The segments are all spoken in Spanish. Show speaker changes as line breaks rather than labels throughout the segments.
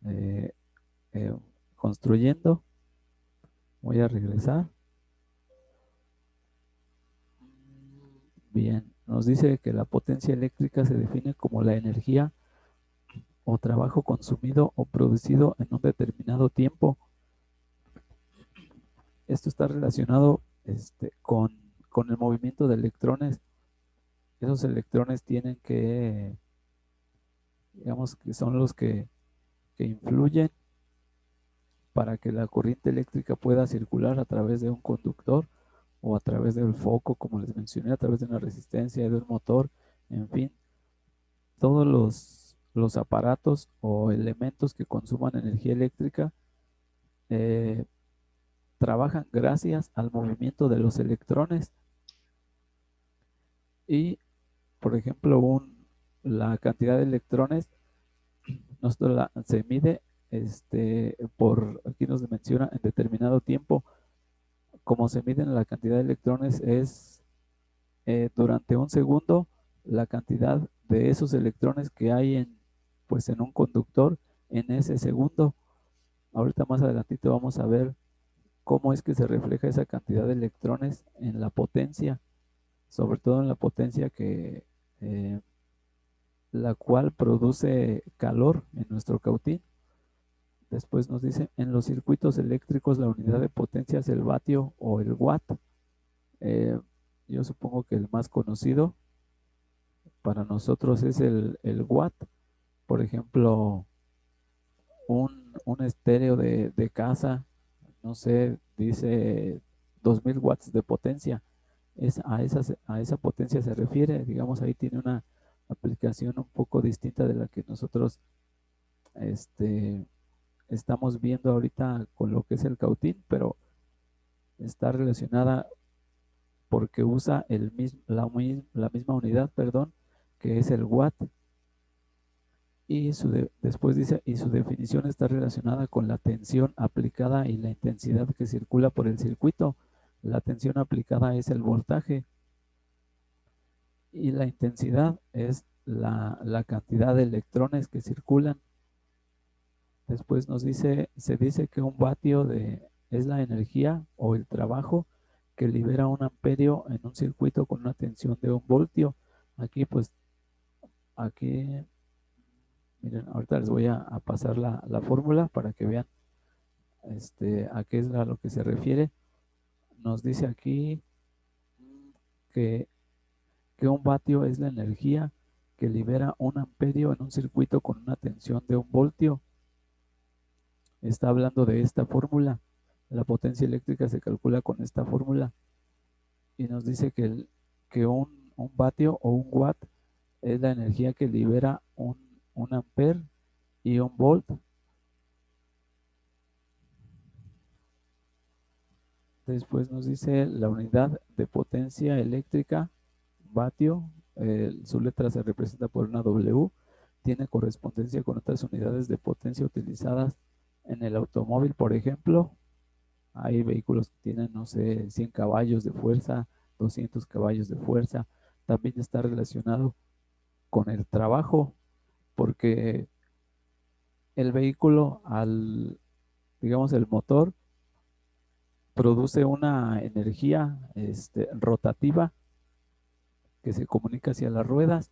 eh, eh, construyendo. Voy a regresar. Bien, nos dice que la potencia eléctrica se define como la energía o trabajo consumido o producido en un determinado tiempo. Esto está relacionado con el movimiento de electrones. Esos electrones tienen que, digamos que son los que influyen para que la corriente eléctrica pueda circular a través de un conductor o a través del foco, como les mencioné, a través de una resistencia, de un motor, en fin, todos los aparatos o elementos que consuman energía eléctrica eh, trabajan gracias al movimiento de los electrones y, por ejemplo, la cantidad de electrones se mide aquí nos menciona en determinado tiempo. Como se mide la cantidad de electrones es durante un segundo la cantidad de esos electrones que hay pues en un conductor en ese segundo. Ahorita más adelantito vamos a ver cómo es que se refleja esa cantidad de electrones en la potencia, sobre todo en la potencia eh, la cual produce calor en nuestro cautín. Después nos dice, en los circuitos eléctricos la unidad de potencia es el vatio o el watt. Eh, yo supongo que el más conocido para nosotros es el watt. Por ejemplo, un estéreo de casa, no sé, dice 2000 watts de potencia. A esa potencia se refiere, digamos, ahí tiene una aplicación un poco distinta de la que nosotros este, estamos viendo ahorita con lo que es el cautín, pero está relacionada porque usa la misma unidad, perdón, que es el watt. Y después dice, y su definición está relacionada con la tensión aplicada y la intensidad que circula por el circuito. La tensión aplicada es el voltaje y la intensidad es la cantidad de electrones que circulan. Después se dice que un es la energía o el trabajo que libera un amperio en un circuito con una tensión de un voltio. Aquí, pues, aquí, miren, ahorita les voy a pasar la fórmula para que vean a qué es a lo que se refiere. Nos dice aquí que, que un vatio es la energía que libera un amperio en un circuito con una tensión de un voltio. Está hablando de esta fórmula. La potencia eléctrica se calcula con esta fórmula y nos dice que un vatio o un watt es la energía que libera un amper y un volt. Después nos dice la unidad de potencia eléctrica, vatio, su letra se representa por una W, tiene correspondencia con otras unidades de potencia utilizadas en el automóvil, por ejemplo. Hay vehículos que tienen, no sé, 100 caballos de fuerza, 200 caballos de fuerza. También está relacionado con el trabajo, porque el vehículo, digamos, el motor, produce una energía rotativa que se comunica hacia las ruedas.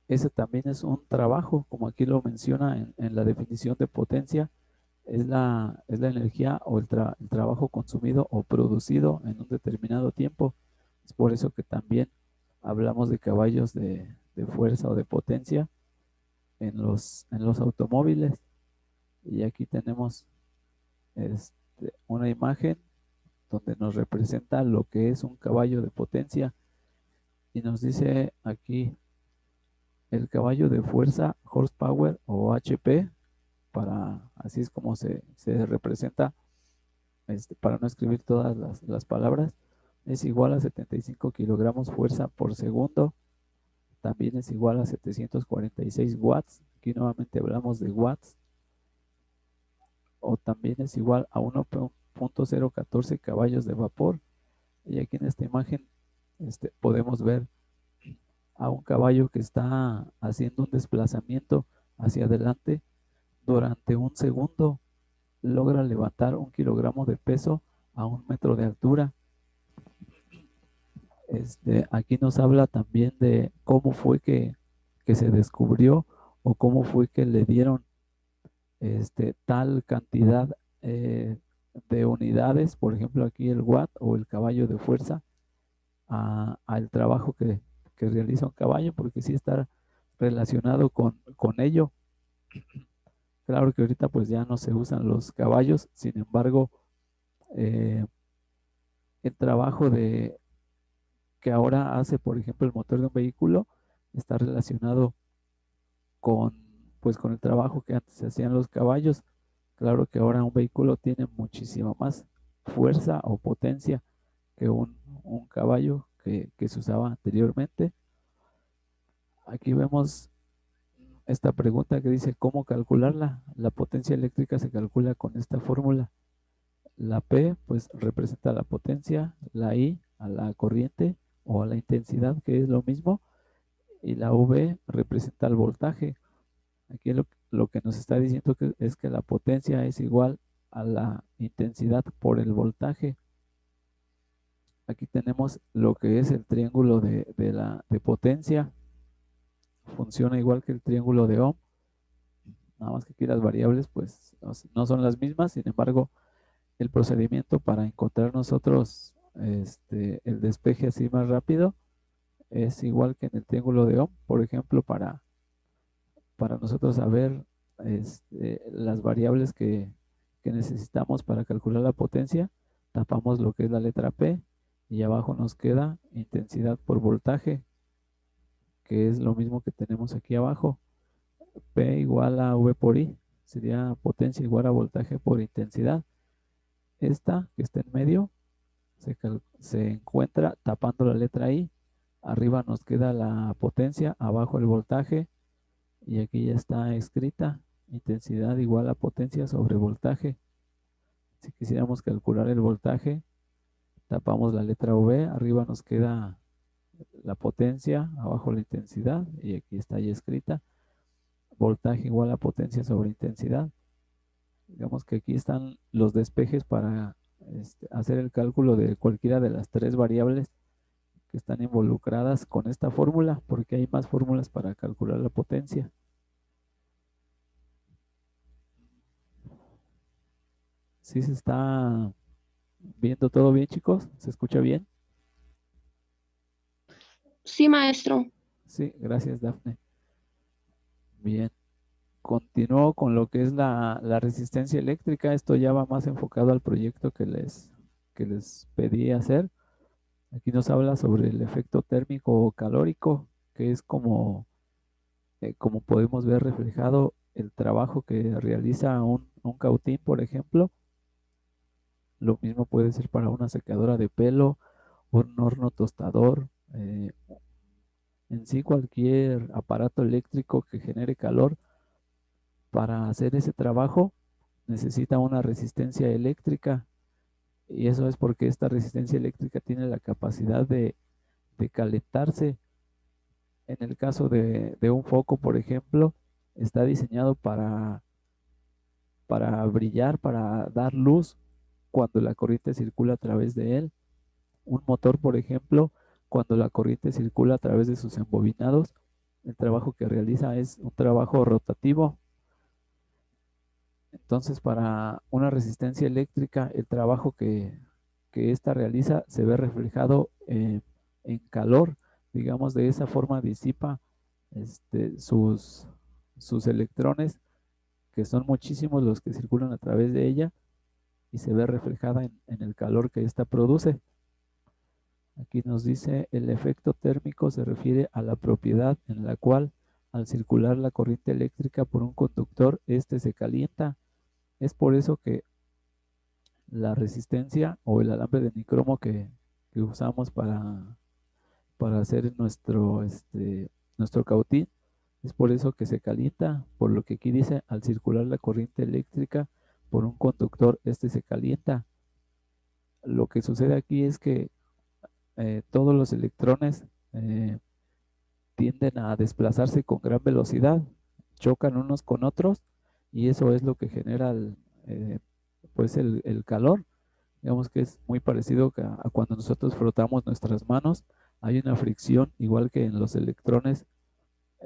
Ese también es un trabajo, como aquí lo menciona en la definición de potencia, es la energía o el trabajo consumido o producido en un determinado tiempo. Es por eso que también hablamos de caballos de fuerza o de potencia en los automóviles. Y aquí tenemos una imagen donde nos representa lo que es un caballo de potencia y nos dice aquí el caballo de fuerza, horsepower o HP, así es como se representa, para no escribir todas las palabras, es igual a 75 kilogramos fuerza por segundo, también es igual a 746 watts, aquí nuevamente hablamos de watts, o también es igual a 1.014 caballos de vapor. Y aquí en esta imagen podemos ver a un caballo que está haciendo un desplazamiento hacia adelante durante un segundo logra levantar 1 kilogramo de peso a 1 metro de altura. Aquí nos habla también de cómo fue que se descubrió o cómo fue que le dieron tal cantidad de unidades, por ejemplo aquí el watt o el caballo de fuerza, al trabajo que realiza un caballo, porque sí está relacionado con ello. Claro que ahorita pues ya no se usan los caballos, sin embargo, eh, el trabajo que ahora hace, por ejemplo, el motor de un vehículo está relacionado con, pues, con el trabajo que antes se hacían los caballos. Claro que ahora un vehículo tiene muchísima más fuerza o potencia que un caballo que se usaba anteriormente. Aquí vemos esta pregunta que dice, ¿cómo calcularla? La potencia eléctrica se calcula con esta fórmula. La P, pues, representa la potencia, la I a la corriente o a la intensidad, que es lo mismo, y la V representa el voltaje. Aquí lo que nos está diciendo es que la potencia es igual a la intensidad por el voltaje. Aquí tenemos lo que es el triángulo de potencia. Funciona igual que el triángulo de Ohm. Nada más que aquí las variables pues no son las mismas. Sin embargo, el procedimiento para encontrar nosotros el despeje así más rápido es igual que en el triángulo de Ohm. Por ejemplo, para nosotros saber las variables que necesitamos para calcular la potencia, tapamos lo que es la letra P y abajo nos queda intensidad por voltaje, que es lo mismo que tenemos aquí abajo. P igual a V por I, sería potencia igual a voltaje por intensidad. Esta que está en medio se encuentra tapando la letra I. Arriba nos queda la potencia, abajo el voltaje, y aquí ya está escrita intensidad igual a potencia sobre voltaje. Si quisiéramos calcular el voltaje, tapamos la letra V, arriba nos queda la potencia, abajo la intensidad, y aquí está ya escrita voltaje igual a potencia sobre intensidad. Digamos que aquí están los despejes para hacer el cálculo de cualquiera de las tres variables que están involucradas con esta fórmula, porque hay más fórmulas para calcular la potencia. ¿Sí se está viendo todo bien, chicos? ¿Se escucha bien?
Sí, maestro.
Sí, gracias, Dafne. Bien. Continúo con lo que es la resistencia eléctrica. Esto ya va más enfocado al proyecto que les pedí hacer. Aquí nos habla sobre el efecto térmico o calórico, que es como podemos ver reflejado el trabajo que realiza un cautín, por ejemplo. Lo mismo puede ser para una secadora de pelo, un horno tostador, en sí cualquier aparato eléctrico que genere calor. Para hacer ese trabajo necesita una resistencia eléctrica, y eso es porque esta resistencia eléctrica tiene la capacidad de calentarse. En el caso de un foco, por ejemplo, está diseñado para brillar, para dar luz cuando la corriente circula a través de él. Un motor, por ejemplo, cuando la corriente circula a través de sus embobinados, el trabajo que realiza es un trabajo rotativo. Entonces, para una resistencia eléctrica, el trabajo que ésta realiza se ve reflejado en calor. Digamos, de esa forma disipa sus electrones, que son muchísimos los que circulan a través de ella, y se ve reflejada en el calor que ésta produce. Aquí nos dice, el efecto térmico se refiere a la propiedad en la cual, al circular la corriente eléctrica por un conductor, éste se calienta. Es por eso que la resistencia o el alambre de nicromo que usamos para hacer nuestro cautín, es por eso que se calienta, por lo que aquí dice, al circular la corriente eléctrica por un conductor, este se calienta. Lo que sucede aquí es que todos los electrones tienden a desplazarse con gran velocidad, chocan unos con otros, y eso es lo que genera pues el calor. Digamos que es muy parecido a cuando nosotros frotamos nuestras manos, hay una fricción igual que en los electrones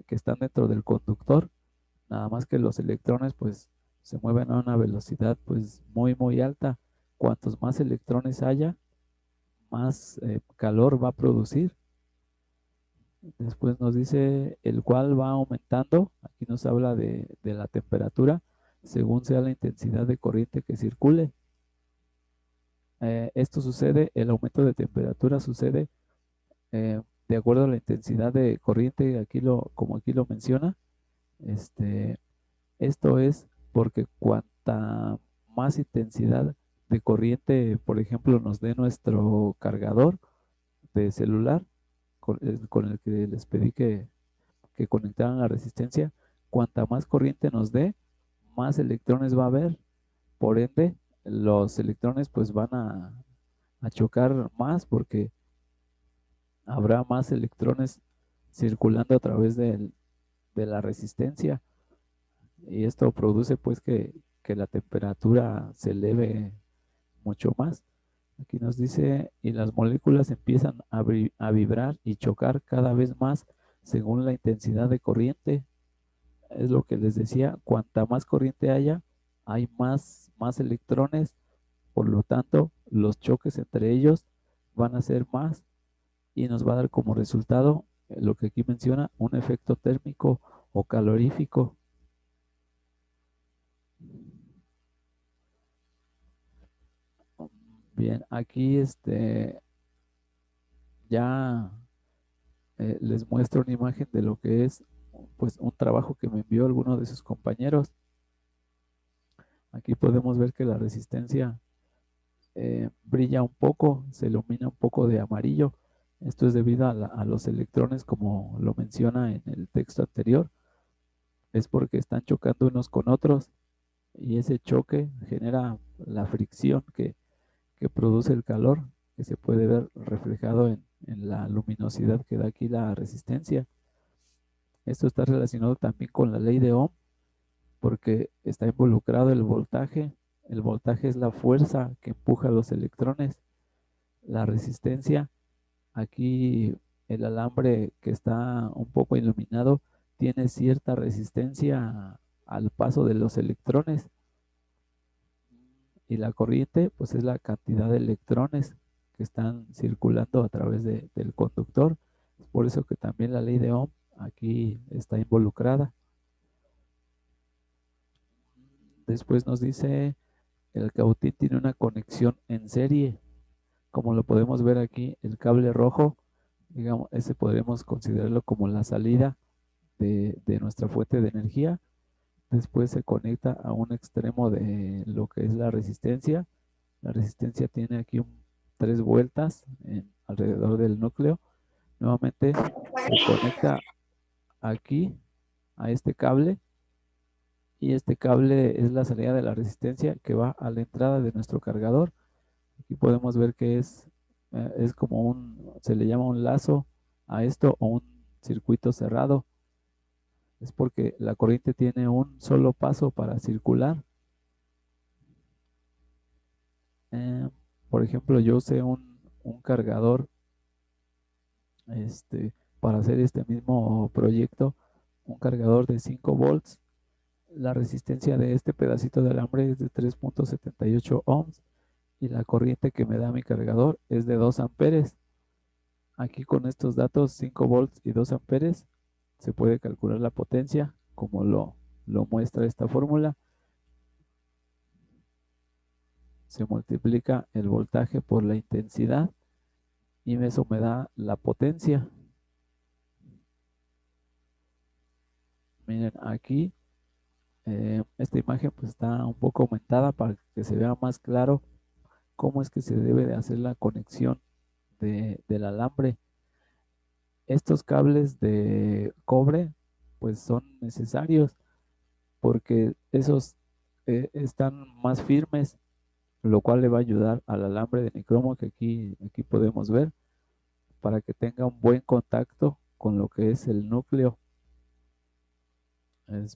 que están dentro del conductor, nada más que los electrones pues se mueven a una velocidad pues muy alta. Cuantos más electrones haya, más calor va a producir. Después nos dice el cual va aumentando. Aquí nos habla de la temperatura según sea la intensidad de corriente que circule. Esto sucede, el aumento de temperatura sucede de acuerdo a la intensidad de corriente, como aquí lo menciona. Este, Esto es porque cuanta más intensidad de corriente, por ejemplo, nos dé nuestro cargador de celular, con el que les pedí que conectaran la resistencia, cuanta más corriente nos dé, más electrones va a haber. Por ende, los electrones pues van a chocar más porque habrá más electrones circulando a través de la resistencia, y esto produce pues que la temperatura se eleve mucho más. Aquí nos dice, y las moléculas empiezan a vibrar y chocar cada vez más según la intensidad de corriente. Es lo que les decía, cuanta más corriente haya, hay más electrones, por lo tanto, los choques entre ellos van a ser más y nos va a dar como resultado lo que aquí menciona, un efecto térmico o calorífico. Bien, aquí ya les muestro una imagen de lo que es pues un trabajo que me envió alguno de sus compañeros. Aquí podemos ver que la resistencia brilla un poco, se ilumina un poco de amarillo. Esto es debido a los electrones, como lo menciona en el texto anterior. Es porque están chocando unos con otros y ese choque genera la fricción que produce el calor, que se puede ver reflejado en la luminosidad que da aquí la resistencia. Esto está relacionado también con la ley de Ohm, porque está involucrado el voltaje. El voltaje es la fuerza que empuja a los electrones. La resistencia, aquí el alambre que está un poco iluminado tiene cierta resistencia al paso de los electrones, y la corriente pues es la cantidad de electrones que están circulando a través del conductor. Es por eso que también la ley de Ohm aquí está involucrada. Después nos dice el cautín tiene una conexión en serie. Como lo podemos ver aquí, el cable rojo, digamos, ese podríamos considerarlo como la salida de nuestra fuente de energía. Después se conecta a un extremo de lo que es la resistencia. La resistencia tiene aquí tres vueltas alrededor del núcleo. Nuevamente se conecta aquí a este cable, y este cable es la salida de la resistencia que va a la entrada de nuestro cargador. Aquí podemos ver que es como se le llama un lazo a esto o un circuito cerrado. Es porque la corriente tiene un solo paso para circular. Eh, por ejemplo, yo usé un cargador para hacer este mismo proyecto, un cargador de 5 volts. La resistencia de este pedacito de alambre es de 3.78 ohms y la corriente que me da mi cargador es de 2 amperes. Aquí con estos datos, 5 volts y 2 amperes, se puede calcular la potencia como lo muestra esta fórmula. Se multiplica el voltaje por la intensidad y eso me da la potencia. Miren, aquí esta imagen pues está un poco aumentada para que se vea más claro cómo es que se debe de hacer la conexión del alambre. Estos cables de cobre pues son necesarios porque esos están más firmes, lo cual le va a ayudar al alambre de nicromo que aquí podemos ver, para que tenga un buen contacto con lo que es el núcleo.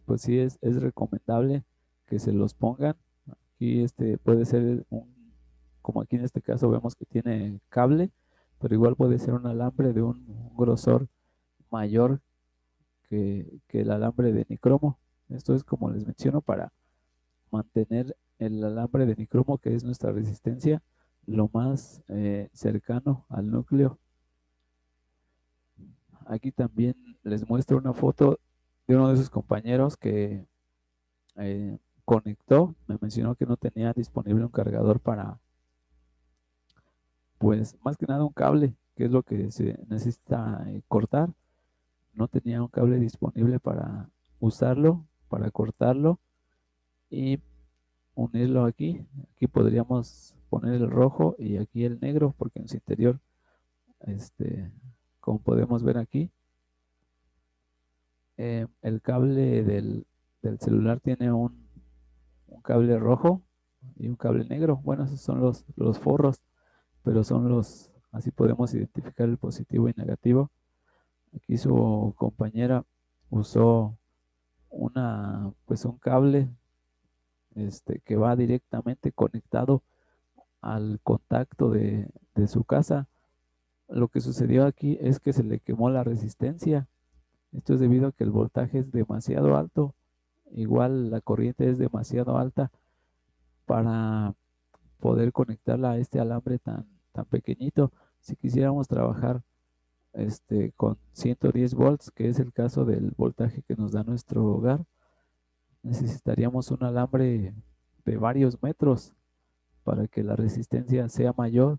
Pues sí, es recomendable que se los pongan. Aquí puede ser como aquí en este caso vemos que tiene cable, pero igual puede ser un alambre de un grosor mayor que el alambre de nicromo. Esto es como les menciono para mantener el alambre de nicromo, que es nuestra resistencia, lo más cercano al núcleo. Aquí también les muestro una foto de uno de sus compañeros que eh, conectó, me mencionó que no tenía disponible un cargador para, pues más que nada un cable, que es lo que se necesita cortar. No tenía un cable disponible para usarlo, para cortarlo y unirlo aquí. Aquí podríamos poner el rojo y aquí el negro, porque en su interior, como podemos ver aquí, el cable del celular tiene un cable rojo y un cable negro. Bueno, esos son los forros, pero son así podemos identificar el positivo y negativo. Aquí su compañera usó pues un cable que va directamente conectado al contacto de su casa. Lo que sucedió aquí es que se le quemó la resistencia. Esto es debido a que el voltaje es demasiado alto. Igual la corriente es demasiado alta para poder conectarla a este alambre tan pequeñito. Si quisiéramos trabajar con 110 volts, que es el caso del voltaje que nos da nuestro hogar, necesitaríamos un alambre de varios metros para que la resistencia sea mayor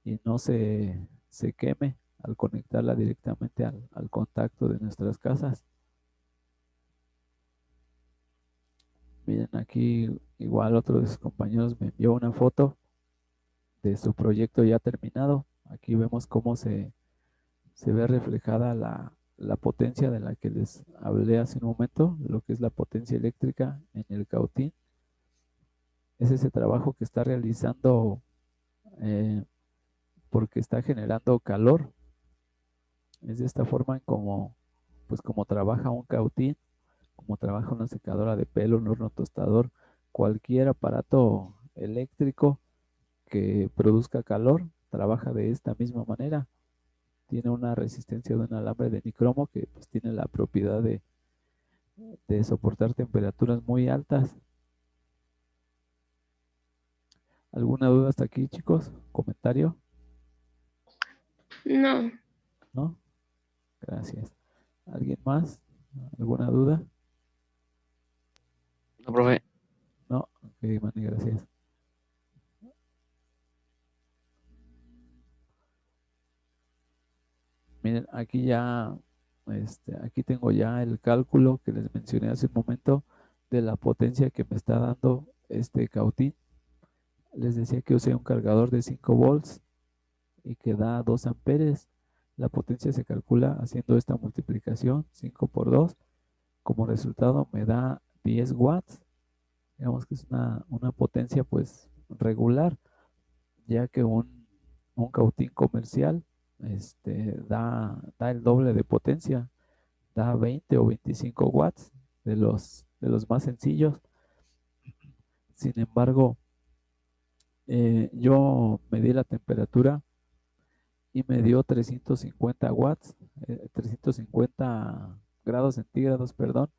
y no se queme al conectarla directamente al contacto de nuestras casas. Miren, aquí igual otro de sus compañeros me envió una foto de su proyecto ya terminado. Aquí vemos cómo se ve reflejada la potencia de la que les hablé hace un momento, lo que es la potencia eléctrica en el cautín. Es ese trabajo que está realizando eh, porque está generando calor. Es de esta forma en pues como trabaja un cautín, como trabaja una secadora de pelo, un horno tostador, cualquier aparato eléctrico que produzca calor, trabaja de esta misma manera. Tiene una resistencia de un alambre de nicromo que pues tiene la propiedad de soportar temperaturas muy altas. ¿Alguna duda hasta aquí, chicos? ¿Comentario?
No.
¿No? Gracias. ¿Alguien más? ¿Alguna duda?
No, profe.
No. Ok, Manny, gracias. Miren, aquí tengo ya el cálculo que les mencioné hace un momento de la potencia que me está dando este cautín. Les decía que usé un cargador de 5 volts y que da 2 amperes. La potencia se calcula haciendo esta multiplicación, 5 por 2. Como resultado me da 10 watts. Digamos que es una potencia pues regular, ya que un cautín comercial da el doble de potencia, da 20 o 25 watts de los más sencillos. Sin embargo, yo medí la temperatura y me dio 350 watts, 350 grados centígrados, perdón,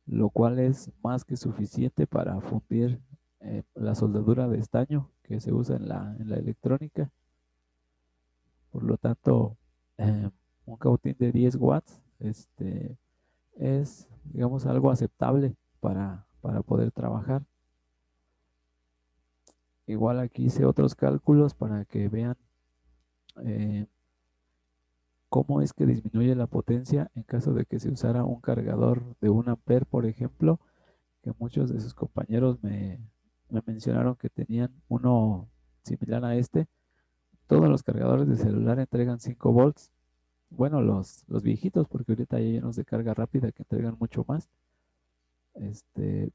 lo cual es más que suficiente para fundir la soldadura de estaño que se usa en la electrónica. Por lo tanto, eh, un cautín de 10 watts es, digamos, algo aceptable para poder trabajar. Igual aquí hice otros cálculos para que vean eh, cómo es que disminuye la potencia en caso de que se usara un cargador de 1 amper, por ejemplo, que muchos de sus compañeros me mencionaron que tenían uno similar a este. Todos los cargadores de celular entregan 5 volts. Bueno, los viejitos, porque ahorita hay unos de carga rápida que entregan mucho más. Este,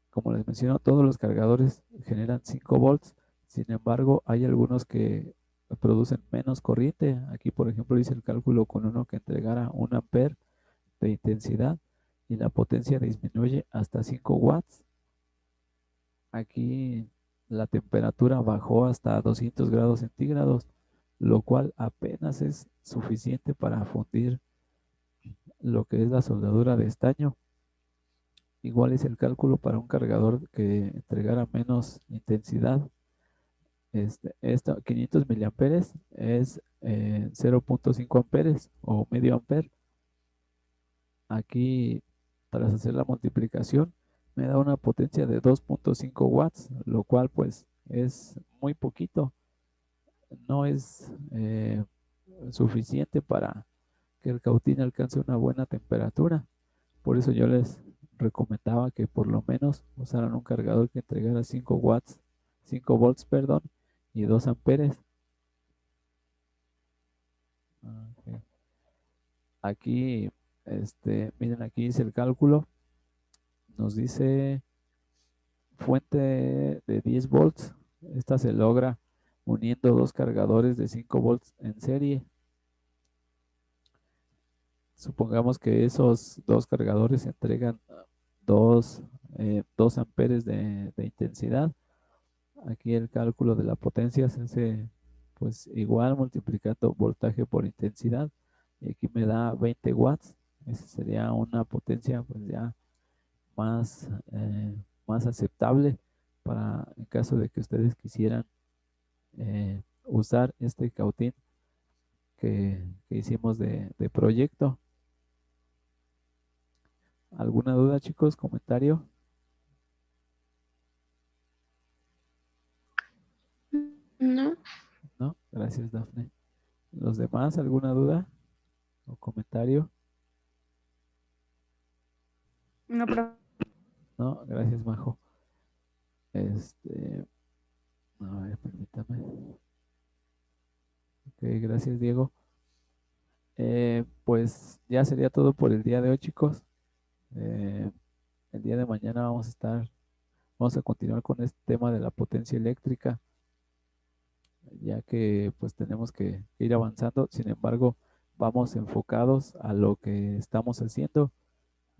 Como les menciono, todos los cargadores generan 5 volts. Sin embargo, hay algunos que producen menos corriente. Aquí, por ejemplo, hice el cálculo con uno que entregara 1 amper de intensidad y la potencia disminuye hasta 5 watts. Aquí la temperatura bajó hasta 200 grados centígrados, lo cual apenas es suficiente para fundir lo que es la soldadura de estaño. Igual es el cálculo para un cargador que entregara menos intensidad. 500 miliamperes es 0.5 amperes o medio amper. Aquí, tras hacer la multiplicación, me da una potencia de 2.5 watts, lo cual pues es muy poquito. No es suficiente para que el cautín alcance una buena temperatura. Por eso yo les recomendaba que por lo menos usaran un cargador que entregara 5 watts, 5 volts, perdón, y 2 amperes. Ok. Aquí, miren, aquí dice el cálculo. Nos dice fuente de 10 volts. Esta se logra uniendo dos cargadores de 5 volts en serie. Supongamos que esos dos cargadores entregan 2 amperes de intensidad. Aquí el cálculo de la potencia se hace pues igual multiplicando voltaje por intensidad. Y aquí me da 20 watts. Esa sería una potencia pues ya más, más aceptable para en caso de que ustedes quisieran usar este cautín que hicimos de proyecto. ¿Alguna duda, chicos? ¿Comentario?
No,
¿No? Gracias, Dafne. ¿Los demás, alguna duda o comentario?
no, pero
No, gracias, Majo. A ver, permítame. Ok, gracias, Diego. Pues ya sería todo por el día de hoy, chicos. Eh, el día de mañana vamos a continuar con este tema de la potencia eléctrica, ya que pues tenemos que ir avanzando. Sin embargo, vamos enfocados a lo que estamos haciendo.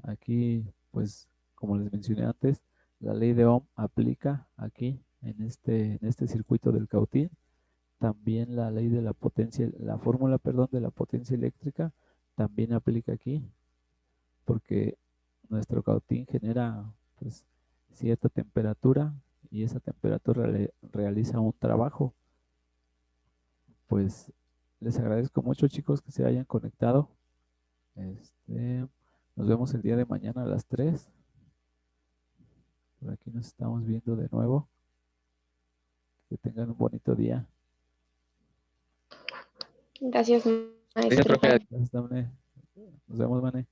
Aquí, pues, como les mencioné antes, la ley de Ohm aplica aquí en este circuito del cautín. También la ley de la potencia, la fórmula, perdón, de la potencia eléctrica también aplica aquí, porque nuestro cautín genera pues cierta temperatura y esa temperatura realiza un trabajo. Pues les agradezco mucho, chicos, que se hayan conectado. Nos vemos el día de mañana a las 3. Por aquí nos estamos viendo de nuevo. Que tengan un bonito día.
gracias,
Gracias,
maestro.
profe.
Gracias, Dafne. Nos vemos, Mane.